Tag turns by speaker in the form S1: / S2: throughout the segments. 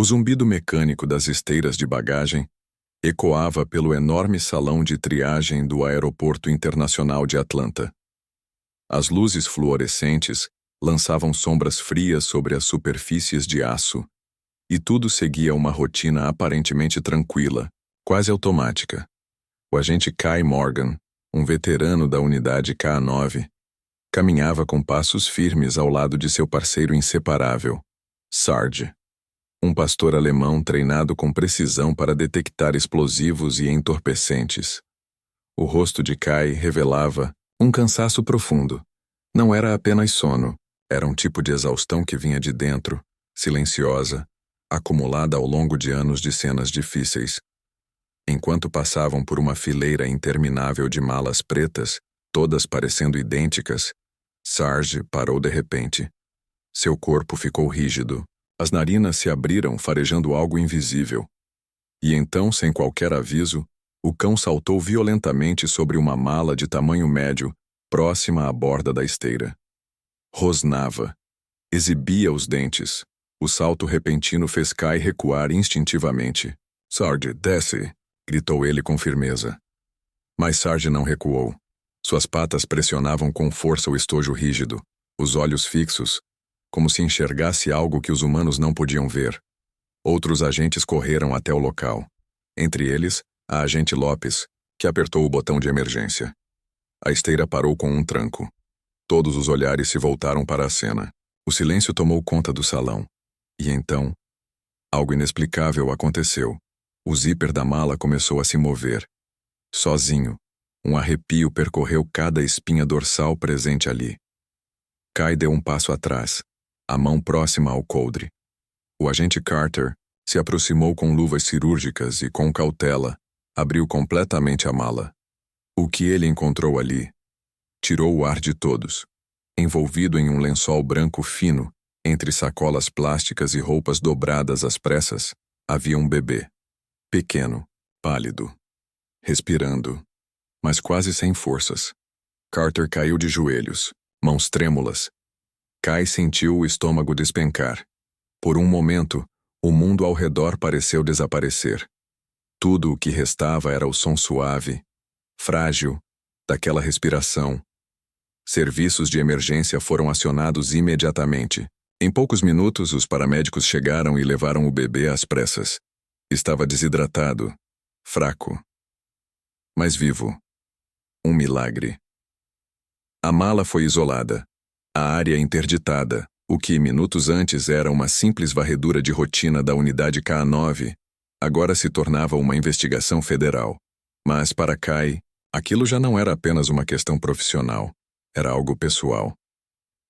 S1: O zumbido mecânico das esteiras de bagagem ecoava pelo enorme salão de triagem do Aeroporto Internacional de Atlanta. As luzes fluorescentes lançavam sombras frias sobre as superfícies de aço, e tudo seguia uma rotina aparentemente tranquila, quase automática. O agente Kai Morgan, um veterano da unidade K9, caminhava com passos firmes ao lado de seu parceiro inseparável, Sarge, um pastor alemão treinado com precisão para detectar explosivos e entorpecentes. O rosto de Kai revelava um cansaço profundo. Não era apenas sono, era um tipo de exaustão que vinha de dentro, silenciosa, acumulada ao longo de anos de cenas difíceis. Enquanto passavam por uma fileira interminável de malas pretas, todas parecendo idênticas, Sarge parou de repente. Seu corpo ficou rígido. As narinas se abriram farejando algo invisível. E então, sem qualquer aviso, o cão saltou violentamente sobre uma mala de tamanho médio, próxima à borda da esteira. Rosnava. Exibia os dentes. O salto repentino fez Kai recuar instintivamente. "Sarge, desce!" gritou ele com firmeza. Mas Sarge não recuou. Suas patas pressionavam com força o estojo rígido, os olhos fixos, como se enxergasse algo que os humanos não podiam ver. Outros agentes correram até o local. Entre eles, a agente Lopes, que apertou o botão de emergência. A esteira parou com um tranco. Todos os olhares se voltaram para a cena. O silêncio tomou conta do salão. E então, algo inexplicável aconteceu. O zíper da mala começou a se mover. Sozinho, um arrepio percorreu cada espinha dorsal presente ali. Kai deu um passo atrás, a mão próxima ao coldre. O agente Carter se aproximou com luvas cirúrgicas e, com cautela, abriu completamente a mala. O que ele encontrou ali tirou o ar de todos. Envolvido em um lençol branco fino, entre sacolas plásticas e roupas dobradas às pressas, havia um bebê. Pequeno, pálido, respirando, mas quase sem forças. Carter caiu de joelhos, mãos trêmulas. Kai sentiu o estômago despencar. Por um momento, o mundo ao redor pareceu desaparecer. Tudo o que restava era o som suave, frágil, daquela respiração. Serviços de emergência foram acionados imediatamente. Em poucos minutos, os paramédicos chegaram e levaram o bebê às pressas. Estava desidratado, fraco, mas vivo. Um milagre. A mala foi isolada. A área interditada, o que minutos antes era uma simples varredura de rotina da unidade K9, agora se tornava uma investigação federal. Mas para Kai, aquilo já não era apenas uma questão profissional, era algo pessoal.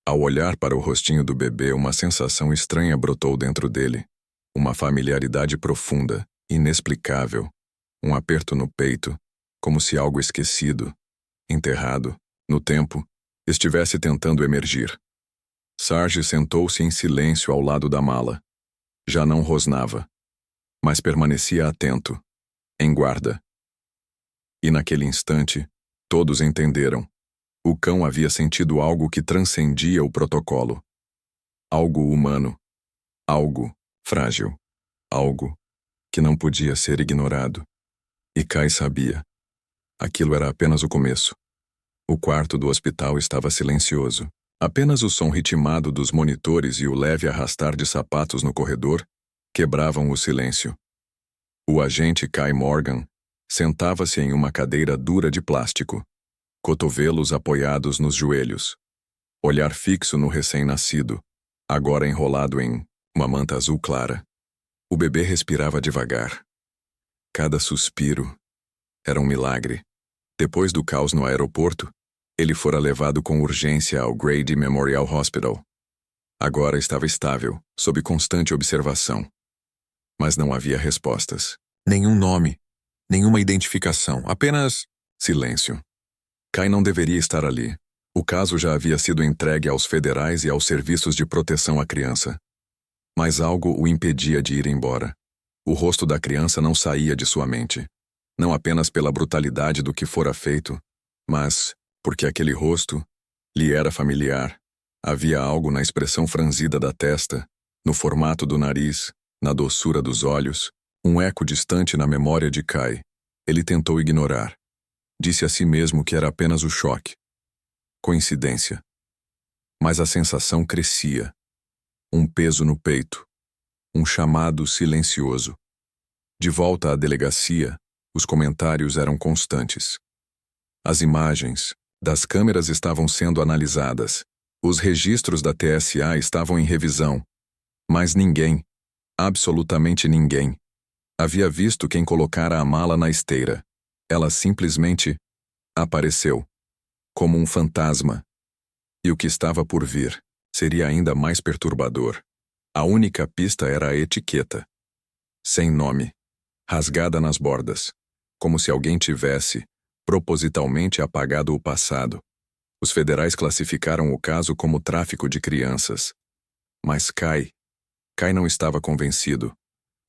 S1: Ao olhar para o rostinho do bebê, uma sensação estranha brotou dentro dele. Uma familiaridade profunda, inexplicável. Um aperto no peito, como se algo esquecido, enterrado, no tempo, estivesse tentando emergir. Sarge sentou-se em silêncio ao lado da mala. Já não rosnava, mas permanecia atento, em guarda. E naquele instante, todos entenderam. O cão havia sentido algo que transcendia o protocolo. Algo humano. Algo frágil. Algo que não podia ser ignorado. E Kai sabia. Aquilo era apenas o começo. O quarto do hospital estava silencioso. Apenas o som ritmado dos monitores e o leve arrastar de sapatos no corredor quebravam o silêncio. O agente Kai Morgan sentava-se em uma cadeira dura de plástico, cotovelos apoiados nos joelhos, olhar fixo no recém-nascido, agora enrolado em uma manta azul clara. O bebê respirava devagar. Cada suspiro era um milagre. Depois do caos no aeroporto, ele fora levado com urgência ao Grady Memorial Hospital. Agora estava estável, sob constante observação. Mas não havia respostas. Nenhum nome, nenhuma identificação, apenas silêncio. Kai não deveria estar ali. O caso já havia sido entregue aos federais e aos serviços de proteção à criança. Mas algo o impedia de ir embora. O rosto da criança não saía de sua mente. Não apenas pela brutalidade do que fora feito, mas porque aquele rosto lhe era familiar. Havia algo na expressão franzida da testa, no formato do nariz, na doçura dos olhos, um eco distante na memória de Kai. Ele tentou ignorar. Disse a si mesmo que era apenas o choque. Coincidência. Mas a sensação crescia. Um peso no peito. Um chamado silencioso. De volta à delegacia, os comentários eram constantes. As imagens das câmeras estavam sendo analisadas. Os registros da TSA estavam em revisão. Mas ninguém, absolutamente ninguém, havia visto quem colocara a mala na esteira. Ela simplesmente apareceu, como um fantasma. E o que estava por vir seria ainda mais perturbador. A única pista era a etiqueta. Sem nome, rasgada nas bordas, como se alguém tivesse propositalmente apagado o passado. Os federais classificaram o caso como tráfico de crianças. Mas Kai não estava convencido.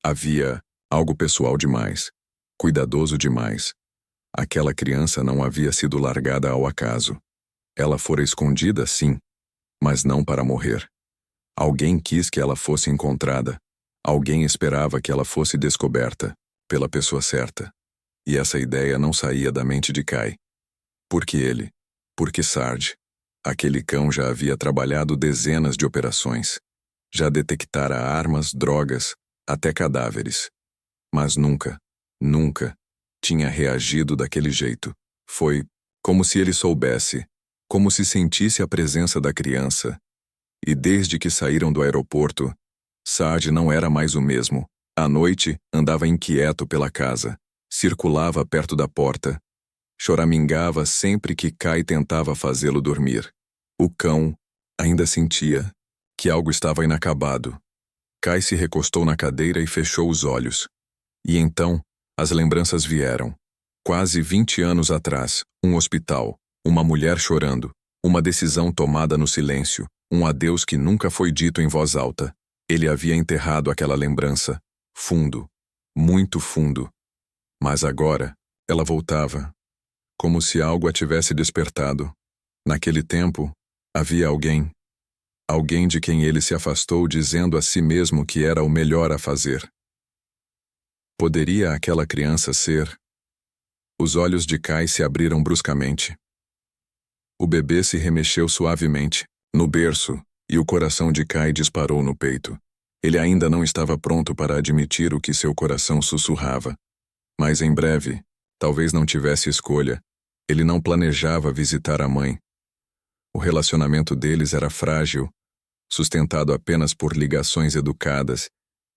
S1: Havia algo pessoal demais, cuidadoso demais. Aquela criança não havia sido largada ao acaso. Ela fora escondida, sim, mas não para morrer. Alguém quis que ela fosse encontrada. Alguém esperava que ela fosse descoberta, pela pessoa certa. E essa ideia não saía da mente de Kai. Porque Sarge, aquele cão já havia trabalhado dezenas de operações. Já detectara armas, drogas, até cadáveres. Mas nunca tinha reagido daquele jeito. Foi como se ele soubesse, como se sentisse a presença da criança. E desde que saíram do aeroporto, Sarge não era mais o mesmo. À noite, andava inquieto pela casa, circulava perto da porta, choramingava sempre que Kai tentava fazê-lo dormir. O cão ainda sentia que algo estava inacabado. Kai se recostou na cadeira e fechou os olhos. E então, as lembranças vieram. Quase 20 anos atrás, um hospital, uma mulher chorando, uma decisão tomada no silêncio, um adeus que nunca foi dito em voz alta. Ele havia enterrado aquela lembrança, fundo, muito fundo. Mas agora, ela voltava, como se algo a tivesse despertado. Naquele tempo, havia alguém de quem ele se afastou dizendo a si mesmo que era o melhor a fazer. Poderia aquela criança ser? Os olhos de Kai se abriram bruscamente. O bebê se remexeu suavemente, no berço, e o coração de Kai disparou no peito. Ele ainda não estava pronto para admitir o que seu coração sussurrava. Mas em breve, talvez não tivesse escolha. Ele não planejava visitar a mãe. O relacionamento deles era frágil, sustentado apenas por ligações educadas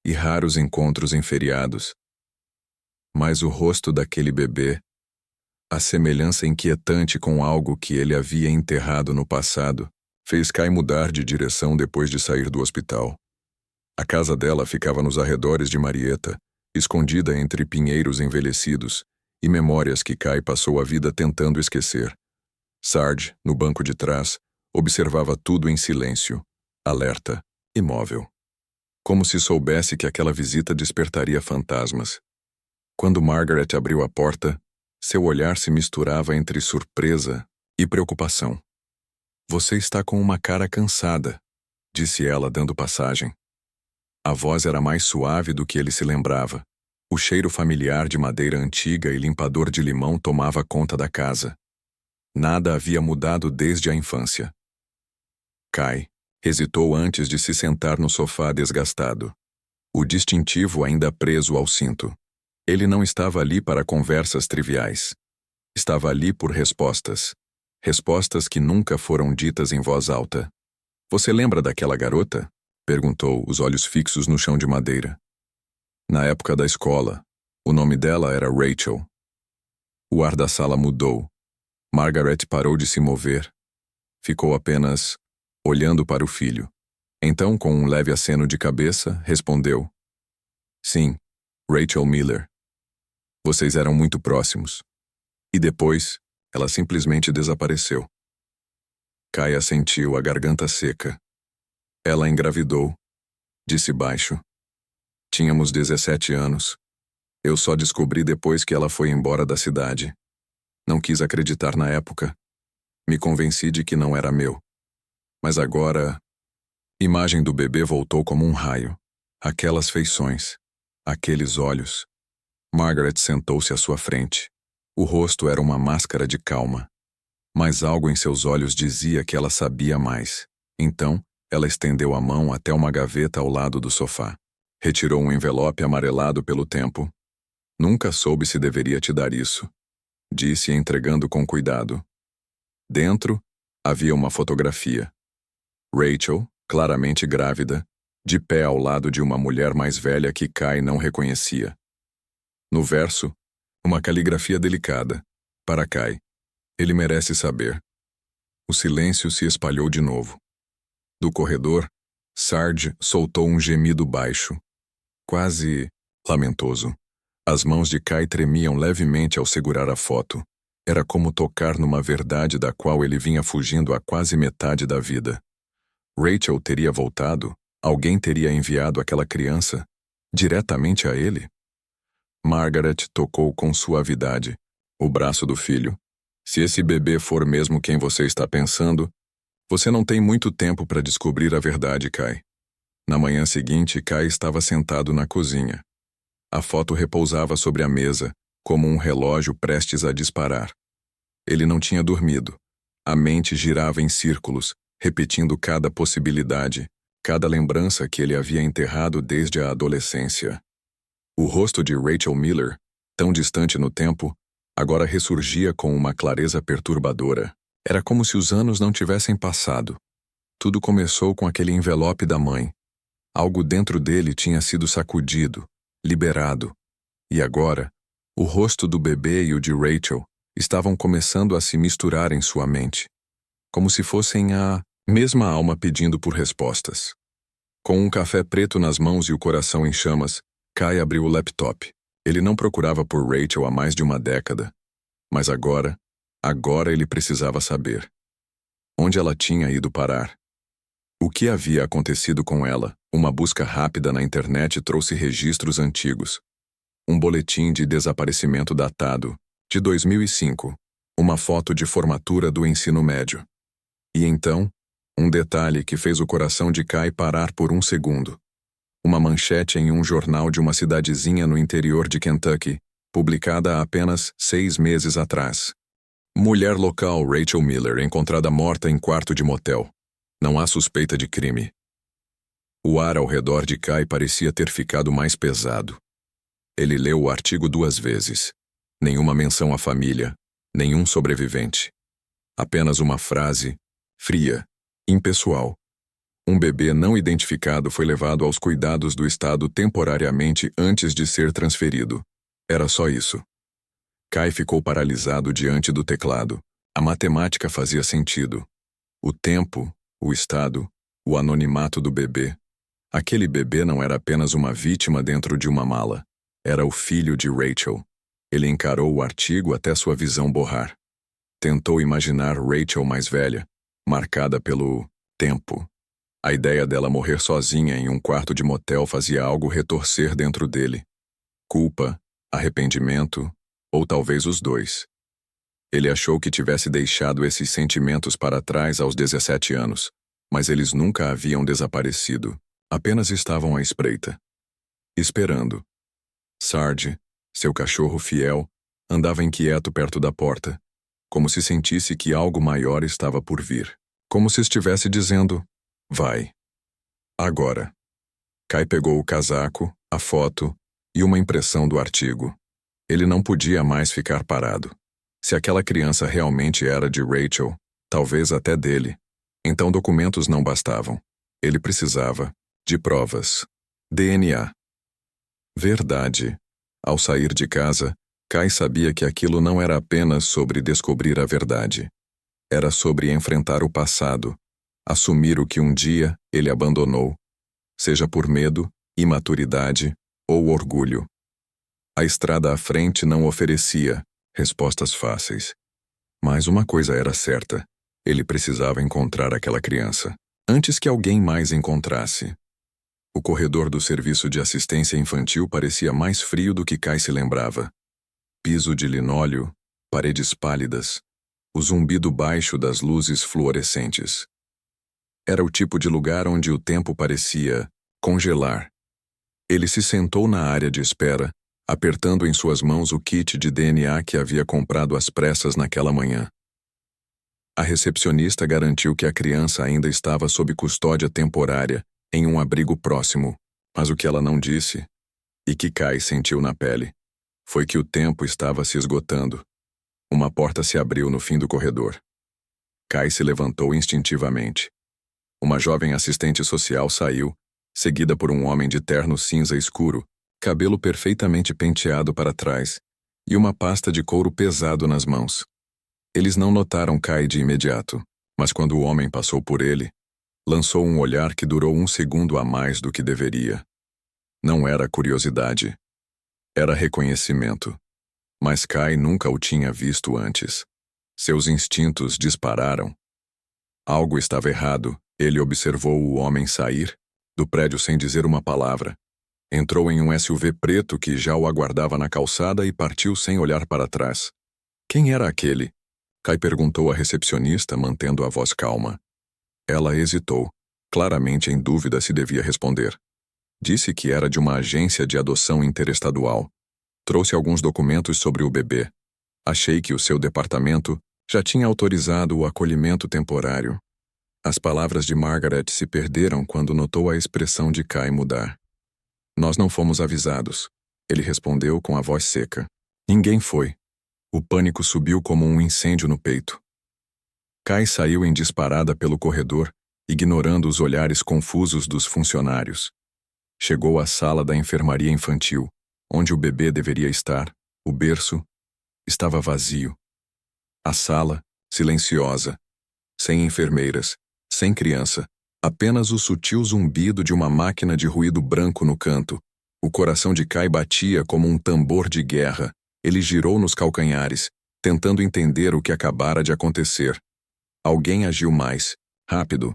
S1: e raros encontros em feriados. Mas o rosto daquele bebê, a semelhança inquietante com algo que ele havia enterrado no passado, fez Kai mudar de direção depois de sair do hospital. A casa dela ficava nos arredores de Marietta, escondida entre pinheiros envelhecidos e memórias que Kai passou a vida tentando esquecer. Sarge, no banco de trás, observava tudo em silêncio, alerta, imóvel. Como se soubesse que aquela visita despertaria fantasmas. Quando Margaret abriu a porta, seu olhar se misturava entre surpresa e preocupação. "Você está com uma cara cansada", disse ela dando passagem. A voz era mais suave do que ele se lembrava. O cheiro familiar de madeira antiga e limpador de limão tomava conta da casa. Nada havia mudado desde a infância. Kai hesitou antes de se sentar no sofá desgastado, o distintivo ainda preso ao cinto. Ele não estava ali para conversas triviais. Estava ali por respostas. Respostas que nunca foram ditas em voz alta. "Você lembra daquela garota?" perguntou, os olhos fixos no chão de madeira. Na época da escola, o nome dela era Rachel. O ar da sala mudou. Margaret parou de se mover. Ficou apenas olhando para o filho. Então, com um leve aceno de cabeça, respondeu: "Sim, Rachel Miller. Vocês eram muito próximos." E depois, ela simplesmente desapareceu. Kai sentiu a garganta seca. "Ela engravidou", disse baixo. "Tínhamos 17 anos. Eu só descobri depois que ela foi embora da cidade. Não quis acreditar na época. Me convenci de que não era meu. Mas agora..." Imagem do bebê voltou como um raio. Aquelas feições. Aqueles olhos. Margaret sentou-se à sua frente. O rosto era uma máscara de calma. Mas algo em seus olhos dizia que ela sabia mais. Então, ela estendeu a mão até uma gaveta ao lado do sofá. Retirou um envelope amarelado pelo tempo. Nunca soube se deveria te dar isso, disse entregando com cuidado. Dentro, havia uma fotografia. Rachel, claramente grávida, de pé ao lado de uma mulher mais velha que Kai não reconhecia. No verso, uma caligrafia delicada. Para Kai. Ele merece saber. O silêncio se espalhou de novo. Do corredor, Sarge soltou um gemido baixo, quase lamentoso. As mãos de Kai tremiam levemente ao segurar a foto. Era como tocar numa verdade da qual ele vinha fugindo há quase metade da vida. Rachel teria voltado? Alguém teria enviado aquela criança diretamente a ele? Margaret tocou com suavidade o braço do filho. Se esse bebê for mesmo quem você está pensando, você não tem muito tempo para descobrir a verdade, Kai. Na manhã seguinte, Kai estava sentado na cozinha. A foto repousava sobre a mesa, como um relógio prestes a disparar. Ele não tinha dormido. A mente girava em círculos, repetindo cada possibilidade, cada lembrança que ele havia enterrado desde a adolescência. O rosto de Rachel Miller, tão distante no tempo, agora ressurgia com uma clareza perturbadora. Era como se os anos não tivessem passado. Tudo começou com aquele envelope da mãe. Algo dentro dele tinha sido sacudido, liberado. E agora, o rosto do bebê e o de Rachel estavam começando a se misturar em sua mente, como se fossem a mesma alma pedindo por respostas. Com um café preto nas mãos e o coração em chamas, Kai abriu o laptop. Ele não procurava por Rachel há mais de uma década. Mas agora ele precisava saber. Onde ela tinha ido parar? O que havia acontecido com ela? Uma busca rápida na internet trouxe registros antigos. Um boletim de desaparecimento datado, de 2005. Uma foto de formatura do ensino médio. E então, um detalhe que fez o coração de Kai parar por um segundo. Uma manchete em um jornal de uma cidadezinha no interior de Kentucky, publicada há apenas 6 meses atrás. Mulher local Rachel Miller encontrada morta em quarto de motel. Não há suspeita de crime. O ar ao redor de Kai parecia ter ficado mais pesado. Ele leu o artigo 2 vezes. Nenhuma menção à família, nenhum sobrevivente. Apenas uma frase, fria, impessoal. Um bebê não identificado foi levado aos cuidados do Estado temporariamente antes de ser transferido. Era só isso. Kai ficou paralisado diante do teclado. A matemática fazia sentido. O tempo, o Estado, o anonimato do bebê. Aquele bebê não era apenas uma vítima dentro de uma mala. Era o filho de Rachel. Ele encarou o artigo até sua visão borrar. Tentou imaginar Rachel mais velha, marcada pelo tempo. A ideia dela morrer sozinha em um quarto de motel fazia algo retorcer dentro dele. Culpa, arrependimento, ou talvez os dois. Ele achou que tivesse deixado esses sentimentos para trás aos 17 anos, mas eles nunca haviam desaparecido, apenas estavam à espreita. Esperando. Sarge, seu cachorro fiel, andava inquieto perto da porta, como se sentisse que algo maior estava por vir. Como se estivesse dizendo, vai. Agora. Kai pegou o casaco, a foto e uma impressão do artigo. Ele não podia mais ficar parado. Se aquela criança realmente era de Rachel, talvez até dele, então documentos não bastavam. Ele precisava de provas. DNA. Verdade. Ao sair de casa, Kai sabia que aquilo não era apenas sobre descobrir a verdade. Era sobre enfrentar o passado, assumir o que um dia ele abandonou, seja por medo, imaturidade ou orgulho. A estrada à frente não oferecia respostas fáceis. Mas uma coisa era certa: ele precisava encontrar aquela criança, antes que alguém mais encontrasse. O corredor do serviço de assistência infantil parecia mais frio do que Kai se lembrava. Piso de linóleo, paredes pálidas, o zumbido baixo das luzes fluorescentes. Era o tipo de lugar onde o tempo parecia congelar. Ele se sentou na área de espera, apertando em suas mãos o kit de DNA que havia comprado às pressas naquela manhã. A recepcionista garantiu que a criança ainda estava sob custódia temporária, em um abrigo próximo, mas o que ela não disse, e que Kai sentiu na pele, foi que o tempo estava se esgotando. Uma porta se abriu no fim do corredor. Kai se levantou instintivamente. Uma jovem assistente social saiu, seguida por um homem de terno cinza escuro, cabelo perfeitamente penteado para trás, e uma pasta de couro pesado nas mãos. Eles não notaram Kai de imediato, mas quando o homem passou por ele, lançou um olhar que durou um segundo a mais do que deveria. Não era curiosidade. Era reconhecimento. Mas Kai nunca o tinha visto antes. Seus instintos dispararam. Algo estava errado. Ele observou o homem sair do prédio sem dizer uma palavra. Entrou em um SUV preto que já o aguardava na calçada e partiu sem olhar para trás. Quem era aquele? Kai perguntou à recepcionista, mantendo a voz calma. Ela hesitou, claramente em dúvida se devia responder. Disse que era de uma agência de adoção interestadual. Trouxe alguns documentos sobre o bebê. Achei que o seu departamento já tinha autorizado o acolhimento temporário. As palavras de Margaret se perderam quando notou a expressão de Kai mudar. Nós não fomos avisados, ele respondeu com a voz seca. Ninguém foi. O pânico subiu como um incêndio no peito. Kai saiu em disparada pelo corredor, ignorando os olhares confusos dos funcionários. Chegou à sala da enfermaria infantil, onde o bebê deveria estar. O berço estava vazio. A sala, silenciosa, sem enfermeiras, sem criança, apenas o sutil zumbido de uma máquina de ruído branco no canto. O coração de Kai batia como um tambor de guerra. Ele girou nos calcanhares, tentando entender o que acabara de acontecer. Alguém agiu mais, rápido.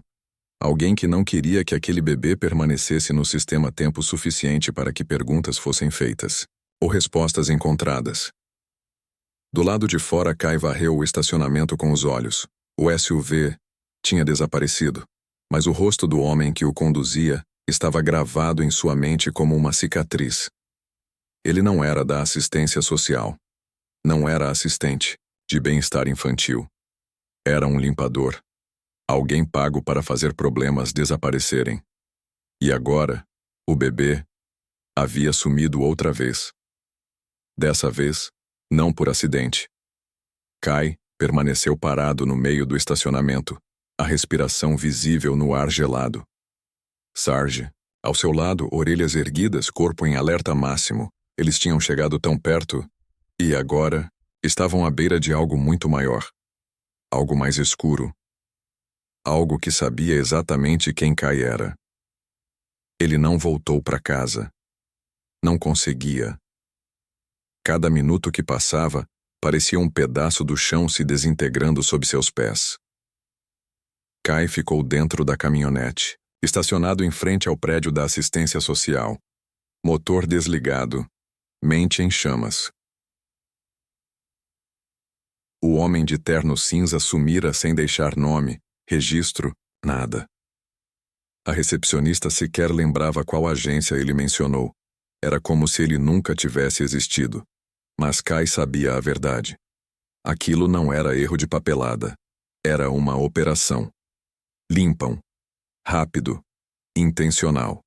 S1: Alguém que não queria que aquele bebê permanecesse no sistema tempo suficiente para que perguntas fossem feitas, ou respostas encontradas. Do lado de fora, Kai varreu o estacionamento com os olhos. O SUV tinha desaparecido, mas o rosto do homem que o conduzia estava gravado em sua mente como uma cicatriz. Ele não era da assistência social. Não era assistente de bem-estar infantil. Era um limpador. Alguém pago para fazer problemas desaparecerem. E agora, o bebê havia sumido outra vez. Dessa vez, não por acidente. Kai permaneceu parado no meio do estacionamento, a respiração visível no ar gelado. Sarge, ao seu lado, orelhas erguidas, corpo em alerta máximo. Eles tinham chegado tão perto, e agora estavam à beira de algo muito maior. Algo mais escuro. Algo que sabia exatamente quem Kai era. Ele não voltou para casa. Não conseguia. Cada minuto que passava, parecia um pedaço do chão se desintegrando sob seus pés. Kai ficou dentro da caminhonete, estacionado em frente ao prédio da assistência social. Motor desligado. Mente em chamas. O homem de terno cinza sumira sem deixar nome, registro, nada. A recepcionista sequer lembrava qual agência ele mencionou. Era como se ele nunca tivesse existido. Mas Kai sabia a verdade. Aquilo não era erro de papelada. Era uma operação. Limpam. Rápido. Intencional.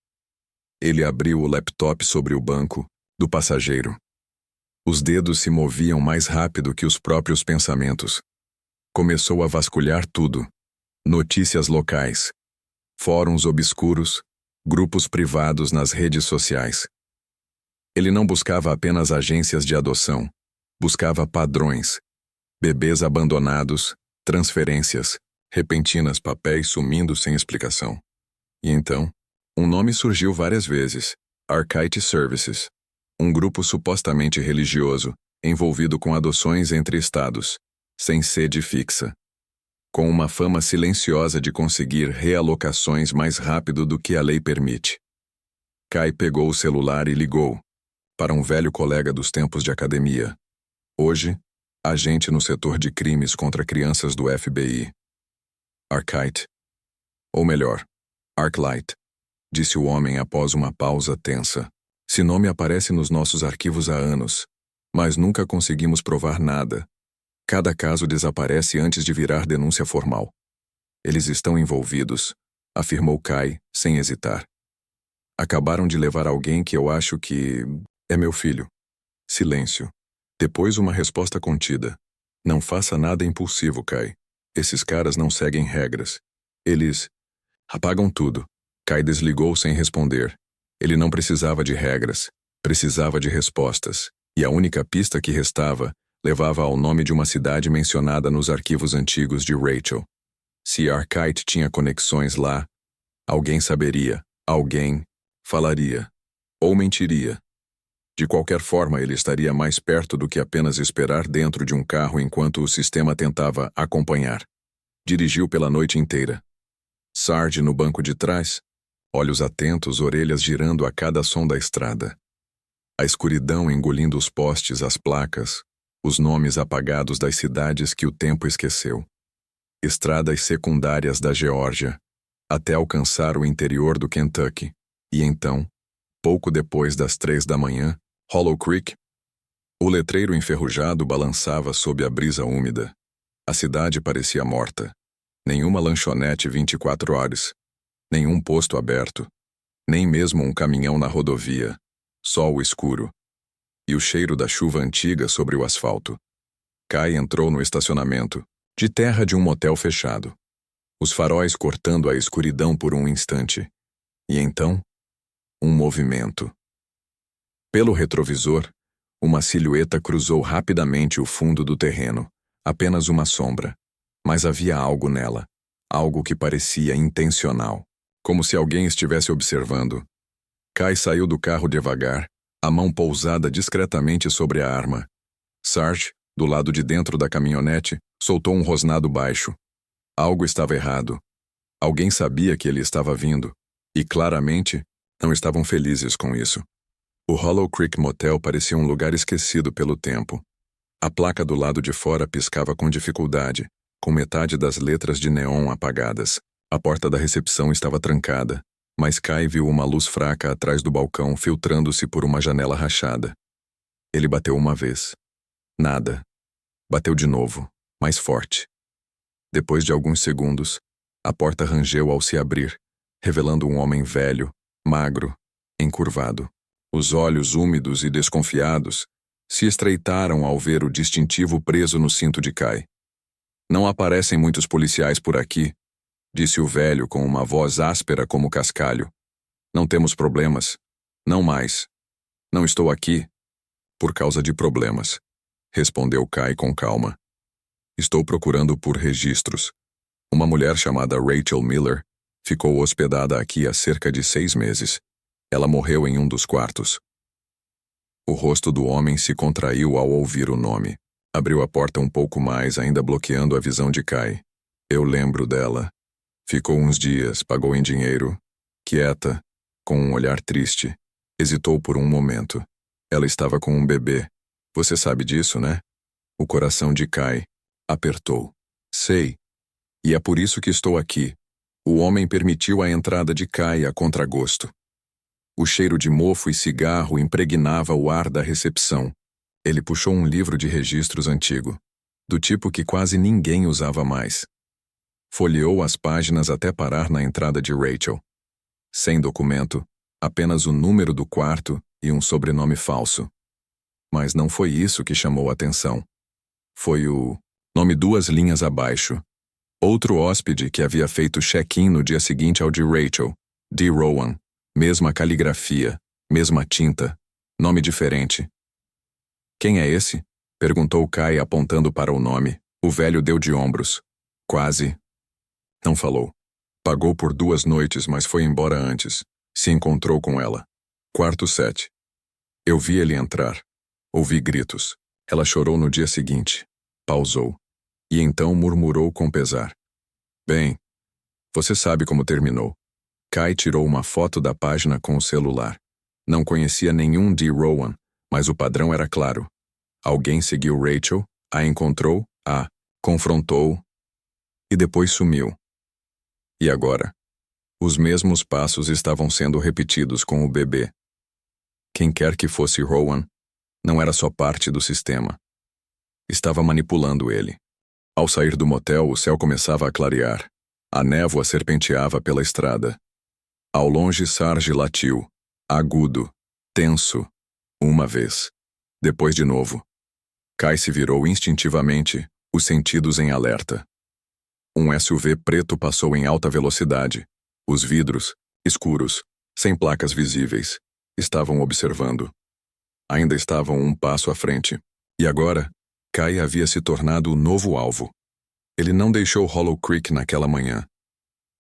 S1: Ele abriu o laptop sobre o banco do passageiro. Os dedos se moviam mais rápido que os próprios pensamentos. Começou a vasculhar tudo. Notícias locais. Fóruns obscuros. Grupos privados nas redes sociais. Ele não buscava apenas agências de adoção. Buscava padrões. Bebês abandonados, transferências, repentinas, papéis sumindo sem explicação. E então, um nome surgiu várias vezes. Archaite Services. Um grupo supostamente religioso, envolvido com adoções entre estados, sem sede fixa. Com uma fama silenciosa de conseguir realocações mais rápido do que a lei permite. Kai pegou o celular e ligou. Para um velho colega dos tempos de academia. Hoje, agente no setor de crimes contra crianças do FBI. Archaite. Ou melhor, Arclight, disse o homem após uma pausa tensa. Esse nome aparece nos nossos arquivos há anos, mas nunca conseguimos provar nada. Cada caso desaparece antes de virar denúncia formal. Eles estão envolvidos, afirmou Kai, sem hesitar. Acabaram de levar alguém que eu acho que é meu filho. Silêncio. Depois uma resposta contida. Não faça nada impulsivo, Kai. Esses caras não seguem regras. Eles apagam tudo. Kai desligou sem responder. Ele não precisava de regras. Precisava de respostas. E a única pista que restava levava ao nome de uma cidade mencionada nos arquivos antigos de Rachel. Se Arquette tinha conexões lá, alguém saberia, alguém falaria, ou mentiria. De qualquer forma, ele estaria mais perto do que apenas esperar dentro de um carro enquanto o sistema tentava acompanhar. Dirigiu pela noite inteira. Sarge no banco de trás, olhos atentos, orelhas girando a cada som da estrada. A escuridão engolindo os postes, as placas, os nomes apagados das cidades que o tempo esqueceu. Estradas secundárias da Geórgia, até alcançar o interior do Kentucky. E então, pouco depois das 3 da manhã, Hollow Creek. O letreiro enferrujado balançava sob a brisa úmida. A cidade parecia morta. Nenhuma lanchonete 24 horas. Nenhum posto aberto. Nem mesmo um caminhão na rodovia. Só o escuro. E o cheiro da chuva antiga sobre o asfalto. Kai entrou no estacionamento, de terra de um motel fechado. Os faróis cortando a escuridão por um instante. E então, um movimento. Pelo retrovisor, uma silhueta cruzou rapidamente o fundo do terreno, apenas uma sombra. Mas havia algo nela, algo que parecia intencional, como se alguém estivesse observando. Kai saiu do carro devagar, a mão pousada discretamente sobre a arma. Sarge, do lado de dentro da caminhonete, soltou um rosnado baixo. Algo estava errado. Alguém sabia que ele estava vindo, e claramente não estavam felizes com isso. O Hollow Creek Motel parecia um lugar esquecido pelo tempo. A placa do lado de fora piscava com dificuldade, com metade das letras de neon apagadas. A porta da recepção estava trancada, mas Kai viu uma luz fraca atrás do balcão filtrando-se por uma janela rachada. Ele bateu uma vez. Nada. Bateu de novo, mais forte. Depois de alguns segundos, a porta rangeu ao se abrir, revelando um homem velho, magro, encurvado. Os olhos úmidos e desconfiados se estreitaram ao ver o distintivo preso no cinto de Kai. Não aparecem muitos policiais por aqui, disse o velho com uma voz áspera como cascalho. Não temos problemas. Não mais. Não estou aqui por causa de problemas, respondeu Kai com calma. Estou procurando por registros. Uma mulher chamada Rachel Miller ficou hospedada aqui há cerca de 6 meses. Ela morreu em um dos quartos. O rosto do homem se contraiu ao ouvir o nome. Abriu a porta um pouco mais, ainda bloqueando a visão de Kai. Eu lembro dela. Ficou uns dias, pagou em dinheiro. Quieta, com um olhar triste. Hesitou por um momento. Ela estava com um bebê. Você sabe disso, né? O coração de Kai apertou. Sei. E é por isso que estou aqui. O homem permitiu a entrada de Kai a contragosto. O cheiro de mofo e cigarro impregnava o ar da recepção. Ele puxou um livro de registros antigo, do tipo que quase ninguém usava mais. Folheou as páginas até parar na entrada de Rachel. Sem documento, apenas o número do quarto e um sobrenome falso. Mas não foi isso que chamou a atenção. Foi o nome 2 linhas abaixo. Outro hóspede que havia feito check-in no dia seguinte ao de Rachel, D. Rowan. Mesma caligrafia, mesma tinta, nome diferente. Quem é esse? Perguntou Kai apontando para o nome. O velho deu de ombros. Quase. Não falou. Pagou por 2 noites, mas foi embora antes. Se encontrou com ela. Quarto 7. Eu vi ele entrar. Ouvi gritos. Ela chorou no dia seguinte. Pausou. E então murmurou com pesar. Bem, você sabe como terminou. Kai tirou uma foto da página com o celular. Não conhecia nenhum D. Rowan, mas o padrão era claro. Alguém seguiu Rachel, a encontrou, a confrontou e depois sumiu. E agora? Os mesmos passos estavam sendo repetidos com o bebê. Quem quer que fosse Rowan, não era só parte do sistema. Estava manipulando ele. Ao sair do motel, o céu começava a clarear. A névoa serpenteava pela estrada. Ao longe, Sarge latiu, agudo, tenso, uma vez. Depois de novo. Kai se virou instintivamente, os sentidos em alerta. Um SUV preto passou em alta velocidade. Os vidros, escuros, sem placas visíveis, estavam observando. Ainda estavam um passo à frente. E agora, Kai havia se tornado o novo alvo. Ele não deixou Hollow Creek naquela manhã.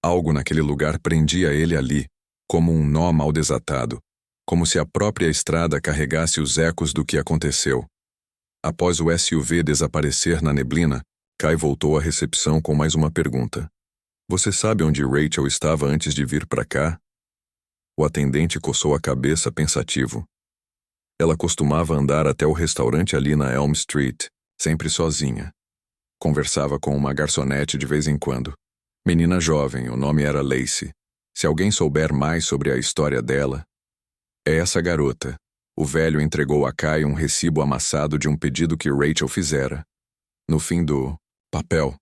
S1: Algo naquele lugar prendia ele ali, como um nó mal desatado, como se a própria estrada carregasse os ecos do que aconteceu. Após o SUV desaparecer na neblina, Kai voltou à recepção com mais uma pergunta. Você sabe onde Rachel estava antes de vir para cá? O atendente coçou a cabeça pensativo. Ela costumava andar até o restaurante ali na Elm Street, sempre sozinha. Conversava com uma garçonete de vez em quando. Menina jovem, o nome era Lacey. Se alguém souber mais sobre a história dela... É essa garota. O velho entregou a Kai um recibo amassado de um pedido que Rachel fizera. No fim do papel,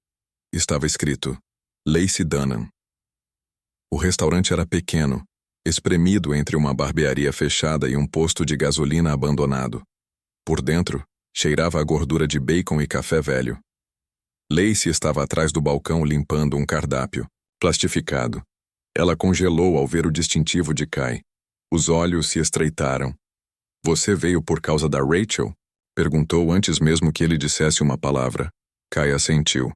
S1: estava escrito Lacey Dunham. O restaurante era pequeno, espremido entre uma barbearia fechada e um posto de gasolina abandonado. Por dentro, cheirava a gordura de bacon e café velho. Lacey estava atrás do balcão limpando um cardápio, plastificado. Ela congelou ao ver o distintivo de Kai. Os olhos se estreitaram. Você veio por causa da Rachel? Perguntou antes mesmo que ele dissesse uma palavra. Kai assentiu.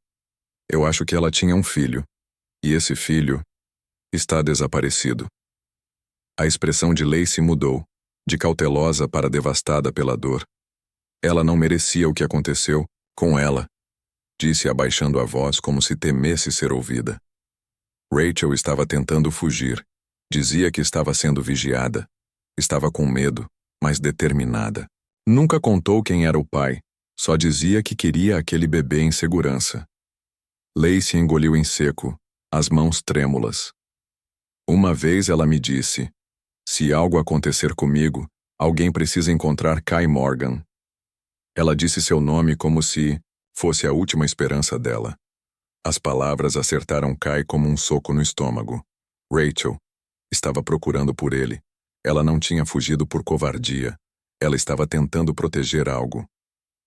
S1: Eu acho que ela tinha um filho. E esse filho está desaparecido. A expressão de Lacey mudou, de cautelosa para devastada pela dor. Ela não merecia o que aconteceu com ela, disse abaixando a voz como se temesse ser ouvida. Rachel estava tentando fugir. Dizia que estava sendo vigiada. Estava com medo, mas determinada. Nunca contou quem era o pai, só dizia que queria aquele bebê em segurança. Lacey engoliu em seco, as mãos trêmulas. Uma vez ela me disse, se algo acontecer comigo, alguém precisa encontrar Kai Morgan. Ela disse seu nome como se fosse a última esperança dela. As palavras acertaram Kai como um soco no estômago. Rachel estava procurando por ele. Ela não tinha fugido por covardia. Ela estava tentando proteger algo.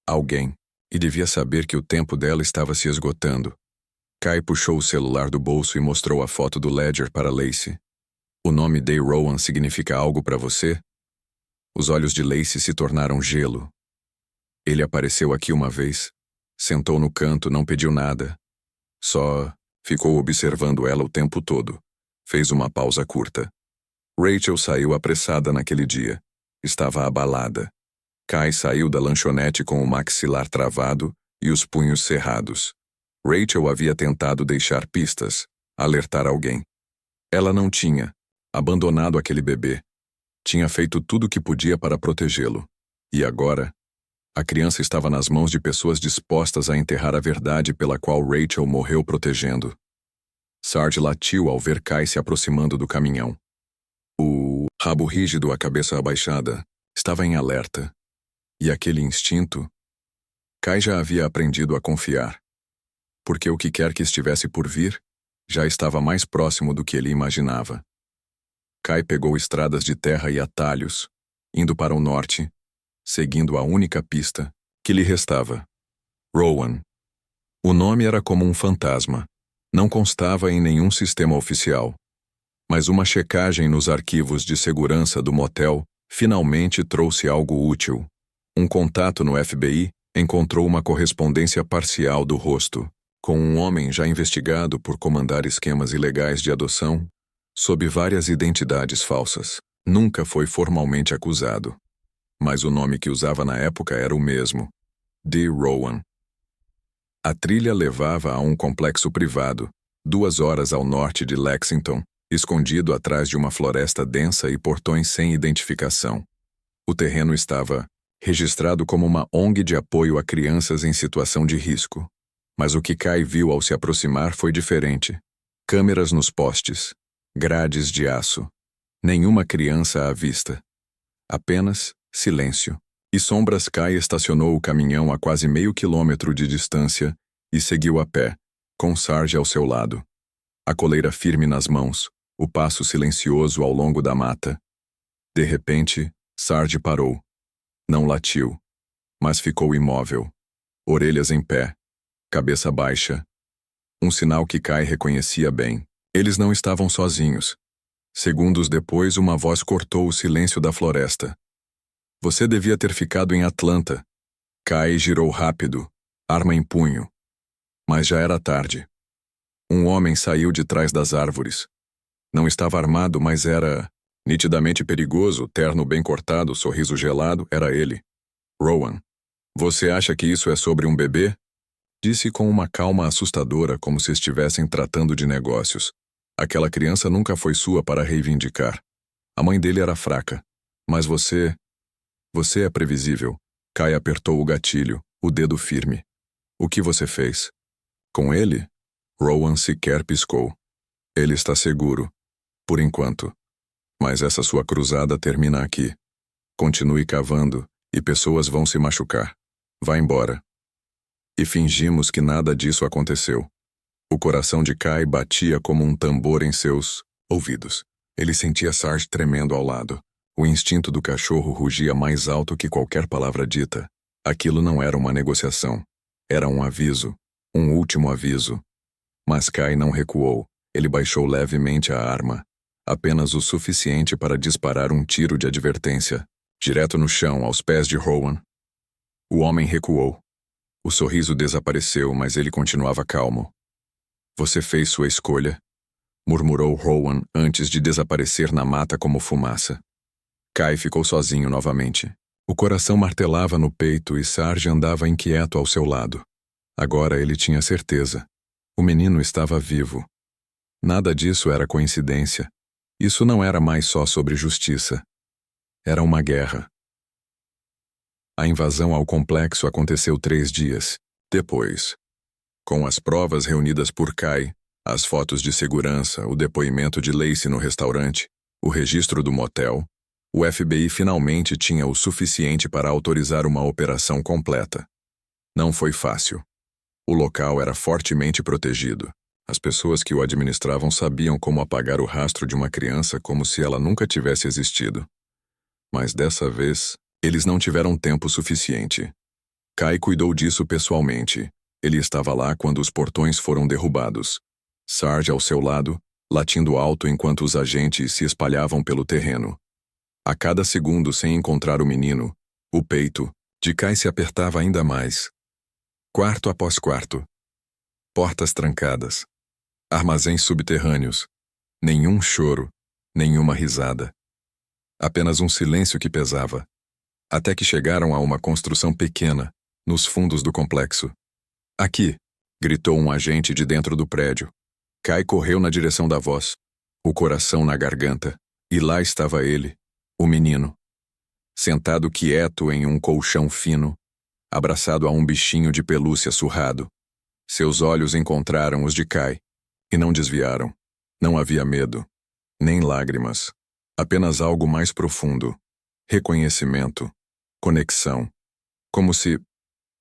S1: Alguém. E devia saber que o tempo dela estava se esgotando. Kai puxou o celular do bolso e mostrou a foto do Ledger para Lacey. O nome Day Rowan significa algo para você? Os olhos de Lacey se tornaram gelo. Ele apareceu aqui uma vez. Sentou no canto, não pediu nada. Só ficou observando ela o tempo todo. Fez uma pausa curta. Rachel saiu apressada naquele dia. Estava abalada. Kai saiu da lanchonete com o maxilar travado e os punhos cerrados. Rachel havia tentado deixar pistas, alertar alguém. Ela não tinha abandonado aquele bebê. Tinha feito tudo o que podia para protegê-lo. E agora, a criança estava nas mãos de pessoas dispostas a enterrar a verdade pela qual Rachel morreu protegendo. Sarge latiu ao ver Kai se aproximando do caminhão. O rabo rígido, a cabeça abaixada, estava em alerta. E aquele instinto? Kai já havia aprendido a confiar. Porque o que quer que estivesse por vir, já estava mais próximo do que ele imaginava. Kai pegou estradas de terra e atalhos, indo para o norte, seguindo a única pista que lhe restava. Rowan. O nome era como um fantasma. Não constava em nenhum sistema oficial. Mas uma checagem nos arquivos de segurança do motel finalmente trouxe algo útil. Um contato no FBI encontrou uma correspondência parcial do rosto, com um homem já investigado por comandar esquemas ilegais de adoção, sob várias identidades falsas. Nunca foi formalmente acusado. Mas o nome que usava na época era o mesmo, Day Rowan. A trilha levava a um complexo privado, 2 horas ao norte de Lexington, escondido atrás de uma floresta densa e portões sem identificação. O terreno estava registrado como uma ONG de apoio a crianças em situação de risco. Mas o que Kai viu ao se aproximar foi diferente. Câmeras nos postes, grades de aço. Nenhuma criança à vista. Apenas silêncio. E sombras. Kai estacionou o caminhão a quase meio quilômetro de distância e seguiu a pé, com Sarge ao seu lado. A coleira firme nas mãos, o passo silencioso ao longo da mata. De repente, Sarge parou. Não latiu, mas ficou imóvel, orelhas em pé, cabeça baixa. Um sinal que Kai reconhecia bem. Eles não estavam sozinhos. Segundos depois, uma voz cortou o silêncio da floresta. Você devia ter ficado em Atlanta. Kai girou rápido, arma em punho. Mas já era tarde. Um homem saiu de trás das árvores. Não estava armado, mas era nitidamente perigoso, terno bem cortado, sorriso gelado, era ele. Rowan. Você acha que isso é sobre um bebê? Disse com uma calma assustadora, como se estivessem tratando de negócios. Aquela criança nunca foi sua para reivindicar. A mãe dele era fraca. Mas você é previsível. Kai apertou o gatilho, o dedo firme. O que você fez? Com ele? Rowan sequer piscou. Ele está seguro. Por enquanto. Mas essa sua cruzada termina aqui. Continue cavando, e pessoas vão se machucar. Vá embora. E fingimos que nada disso aconteceu. O coração de Kai batia como um tambor em seus ouvidos. Ele sentia Sarge tremendo ao lado. O instinto do cachorro rugia mais alto que qualquer palavra dita. Aquilo não era uma negociação. Era um aviso. Um último aviso. Mas Kai não recuou. Ele baixou levemente a arma. Apenas o suficiente para disparar um tiro de advertência. Direto no chão, aos pés de Rowan. O homem recuou. O sorriso desapareceu, mas ele continuava calmo. Você fez sua escolha, murmurou Rowan antes de desaparecer na mata como fumaça. Kai ficou sozinho novamente. O coração martelava no peito e Sarge andava inquieto ao seu lado. Agora ele tinha certeza. O menino estava vivo. Nada disso era coincidência. Isso não era mais só sobre justiça. Era uma guerra. A invasão ao complexo aconteceu 3 dias depois. Com as provas reunidas por Kai, as fotos de segurança, o depoimento de Lacey no restaurante, o registro do motel, o FBI finalmente tinha o suficiente para autorizar uma operação completa. Não foi fácil. O local era fortemente protegido. As pessoas que o administravam sabiam como apagar o rastro de uma criança como se ela nunca tivesse existido. Mas dessa vez, eles não tiveram tempo suficiente. Kai cuidou disso pessoalmente. Ele estava lá quando os portões foram derrubados. Sarge ao seu lado, latindo alto enquanto os agentes se espalhavam pelo terreno. A cada segundo sem encontrar o menino, o peito de Kai se apertava ainda mais. Quarto após quarto. Portas trancadas. Armazéns subterrâneos. Nenhum choro, nenhuma risada. Apenas um silêncio que pesava. Até que chegaram a uma construção pequena, nos fundos do complexo. Aqui! Gritou um agente de dentro do prédio. Kai correu na direção da voz, o coração na garganta, e lá estava ele, o menino. Sentado quieto em um colchão fino, abraçado a um bichinho de pelúcia surrado. Seus olhos encontraram os de Kai, e não desviaram. Não havia medo, nem lágrimas. Apenas algo mais profundo. Reconhecimento. Conexão. Como se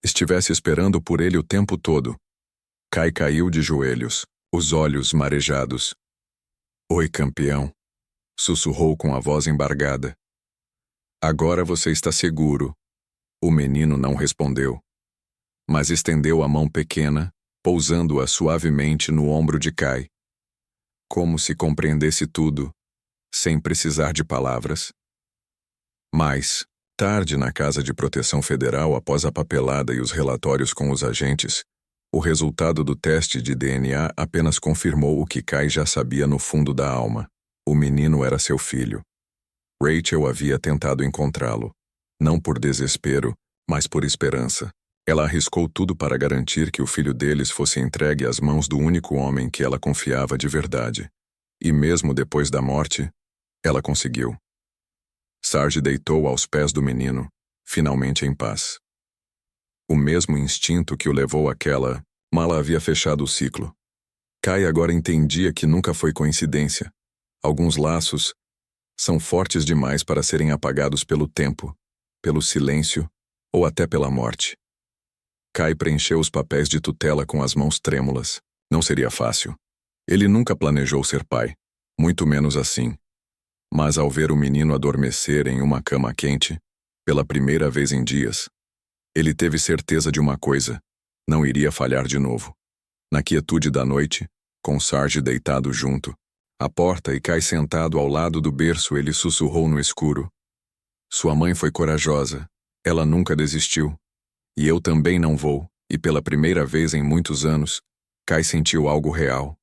S1: estivesse esperando por ele o tempo todo. Kai caiu de joelhos, os olhos marejados. Oi, campeão. Sussurrou com a voz embargada. Agora você está seguro. O menino não respondeu, mas estendeu a mão pequena, pousando-a suavemente no ombro de Kai. Como se compreendesse tudo, sem precisar de palavras. Mais tarde, na Casa de Proteção Federal, após a papelada e os relatórios com os agentes, o resultado do teste de DNA apenas confirmou o que Kai já sabia no fundo da alma. O menino era seu filho. Rachel havia tentado encontrá-lo, não por desespero, mas por esperança. Ela arriscou tudo para garantir que o filho deles fosse entregue às mãos do único homem que ela confiava de verdade. E mesmo depois da morte, ela conseguiu. Sarge deitou aos pés do menino, finalmente em paz. O mesmo instinto que o levou àquela mala havia fechado o ciclo. Kai agora entendia que nunca foi coincidência. Alguns laços São fortes demais para serem apagados pelo tempo, pelo silêncio ou até pela morte. Kai preencheu os papéis de tutela com as mãos trêmulas. Não seria fácil. Ele nunca planejou ser pai, muito menos assim. Mas ao ver o menino adormecer em uma cama quente, pela primeira vez em dias, ele teve certeza de uma coisa: não iria falhar de novo. Na quietude da noite, com Sarge deitado junto, à porta e Kai sentado ao lado do berço, ele sussurrou no escuro: "Sua mãe foi corajosa. Ela nunca desistiu. E eu também não vou." E pela primeira vez em muitos anos, Kai sentiu algo real: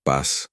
S1: paz.